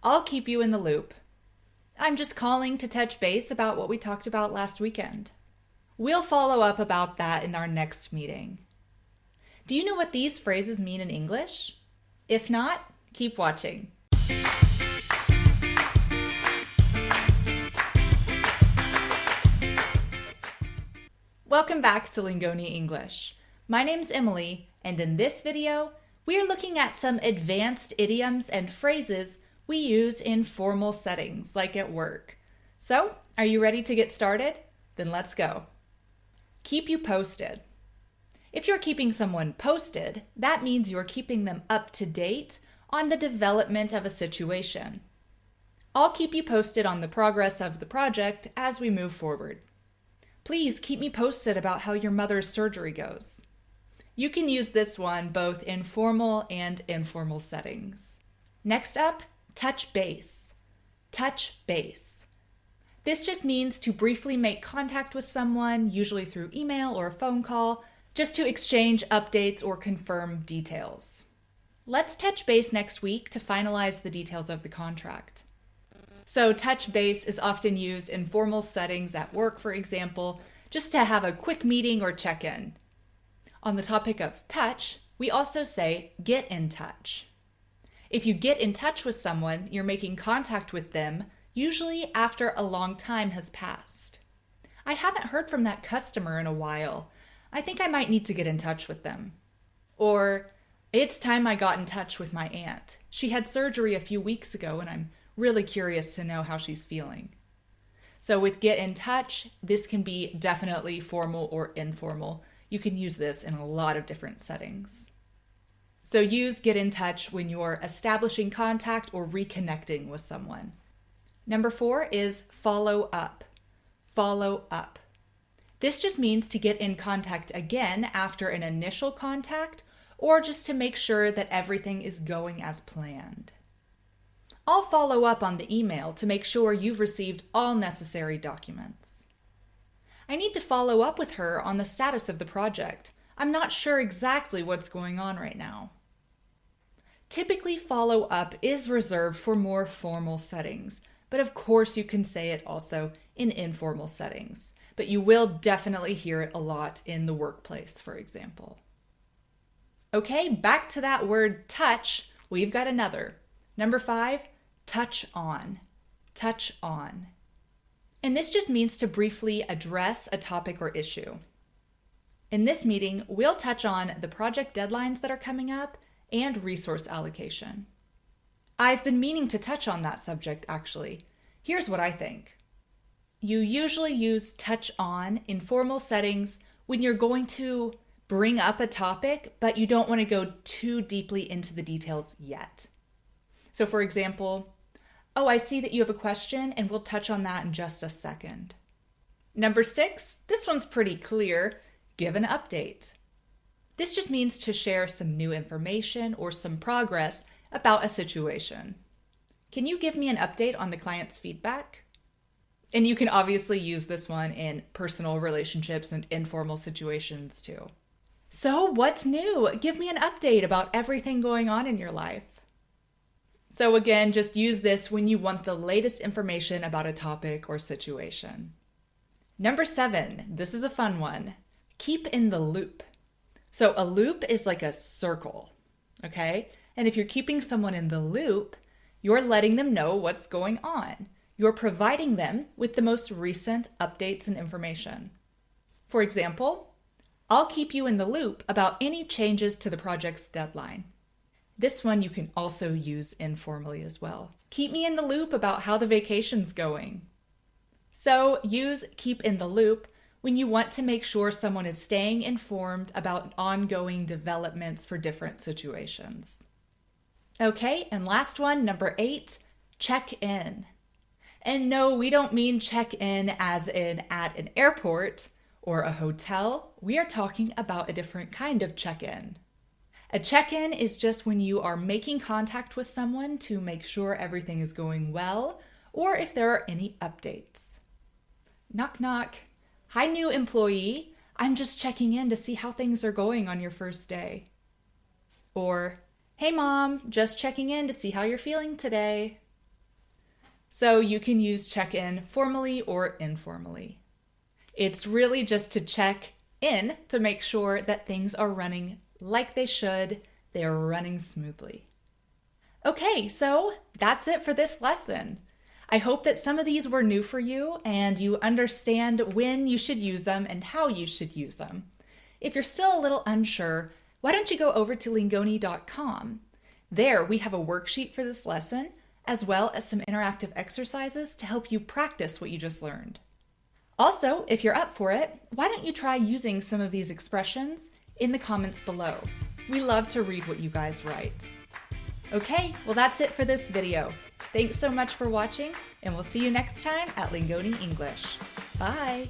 I'll keep you in the loop. I'm just calling to touch base about what we talked about last weekend. We'll follow up about that in our next meeting. Do you know what these phrases mean in English? If not, keep watching. Welcome back to Lingoni English. My name's Emily, and in this video, we're looking at some advanced idioms and phrases we use in formal settings, like at work. So, are you ready to get started? Then let's go. Keep you posted. If you're keeping someone posted, that means you're keeping them up to date on the development of a situation. I'll keep you posted on the progress of the project as we move forward. Please keep me posted about how your mother's surgery goes. You can use this one both in formal and informal settings. Next up, touch base. Touch base. This just means to briefly make contact with someone, usually through email or a phone call, just to exchange updates or confirm details. Let's touch base next week to finalize the details of the contract. So touch base is often used in formal settings at work, for example, just to have a quick meeting or check-in. On the topic of touch, we also say get in touch. If you get in touch with someone, you're making contact with them, usually after a long time has passed. I haven't heard from that customer in a while. I think I might need to get in touch with them. Or, it's time I got in touch with my aunt. She had surgery a few weeks ago and I'm really curious to know how she's feeling. So with get in touch, this can be definitely formal or informal. You can use this in a lot of different settings. So use get in touch when you're establishing contact or reconnecting with someone. Number 4 is follow up. Follow up. This just means to get in contact again after an initial contact or just to make sure that everything is going as planned. I'll follow up on the email to make sure you've received all necessary documents. I need to follow up with her on the status of the project. I'm not sure exactly what's going on right now. Typically, follow up is reserved for more formal settings, but of course you can say it also in informal settings. But you will definitely hear it a lot in the workplace, for example. Okay, back to that word touch, we've got another. Number 5, touch on. Touch on. And this just means to briefly address a topic or issue. In this meeting, we'll touch on the project deadlines that are coming up and resource allocation. I've been meaning to touch on that subject, actually. Here's what I think. You usually use touch on in formal settings when you're going to bring up a topic, but you don't want to go too deeply into the details yet. So for example, oh, I see that you have a question and we'll touch on that in just a second. Number 6, this one's pretty clear. Give an update. This just means to share some new information or some progress about a situation. Can you give me an update on the client's feedback? And you can obviously use this one in personal relationships and informal situations too. So what's new? Give me an update about everything going on in your life. So again, just use this when you want the latest information about a topic or situation. Number 7, this is a fun one. Keep in the loop. So a loop is like a circle, okay? And if you're keeping someone in the loop, you're letting them know what's going on. You're providing them with the most recent updates and information. For example, I'll keep you in the loop about any changes to the project's deadline. This one you can also use informally as well. Keep me in the loop about how the vacation's going. So use keep in the loop when you want to make sure someone is staying informed about ongoing developments for different situations. Okay, and last one, number 8, check in. And no, we don't mean check in as in at an airport or a hotel. We are talking about a different kind of check-in. A check-in is just when you are making contact with someone to make sure everything is going well or if there are any updates. Knock, knock. Hi, new employee. I'm just checking in to see how things are going on your first day. Or, hey, mom, just checking in to see how you're feeling today. So you can use check-in formally or informally. It's really just to check in to make sure that things are running like they should, they are running smoothly. Okay, so that's it for this lesson. I hope that some of these were new for you and you understand when you should use them and how you should use them. If you're still a little unsure, why don't you go over to lingoni.com? There we have a worksheet for this lesson, as well as some interactive exercises to help you practice what you just learned. Also, if you're up for it, why don't you try using some of these expressions in the comments below? We love to read what you guys write. Okay, well that's it for this video. Thanks so much for watching, and we'll see you next time at Lingoni English. Bye!